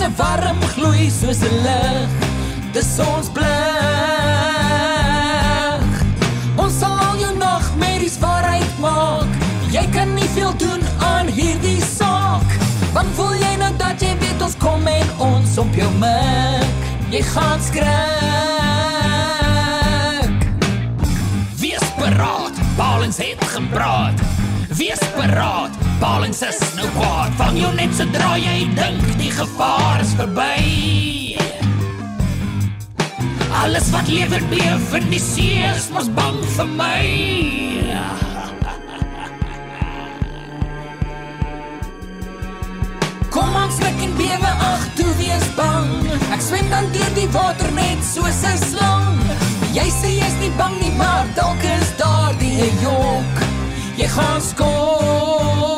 so warm gloei soos 'n lig. Dis ons plig. Ons sal al jou nagmerries waarheid maak. Jy kan nie veel doen aan hierdie saak. Want voel jy nou dat jy weet ons kom en ons op jou mik? Jy gaan skrik. Wees paraat, Balens het gepraat. Wees paraat, Balens is nou kwaad. Vang jou net sodra jy dink die gevaar is verby. Alles wat lewe beef in die see is mos bang vir my. Kom aan, skrik en bewe, ag, toe wees bang. Ek swem dan deur die water net soos 'n slang. Jy sê jy's nie bang nie, maar dalk is daar die jok. Jy gaan skok.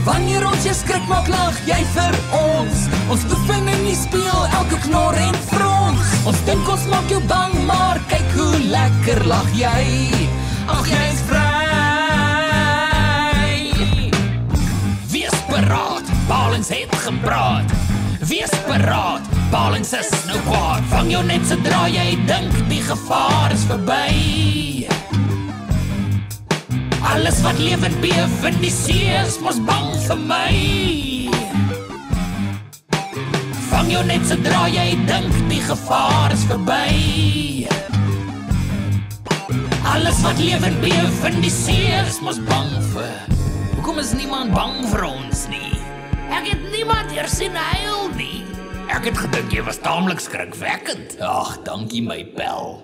Wanneer ons jou skrik maak, lag jy vir ons. Ons oefen in die speel, elke knor en frons. Ons dink ons maak jou bang, maar kyk hoe lekker lag jy. Ag, jy's vry. Wees paraat, Balens het gepraat. Wees paraat, Balens is nou kwaad. Vang jou net sodra jy dink die gevaar is verby. Alles wat lewend beef in die see is mos bang vir my. Vang jou net sodra jy dink die gevaar is verby. Alles wat lewend beef in die see is mos bang vir. Hoekom is niemand bang vir ons nie? Ek het niemand hier sien huil nie. Ek het gedink jy was taamlik skrikwekkend. Ag, dankie my pel.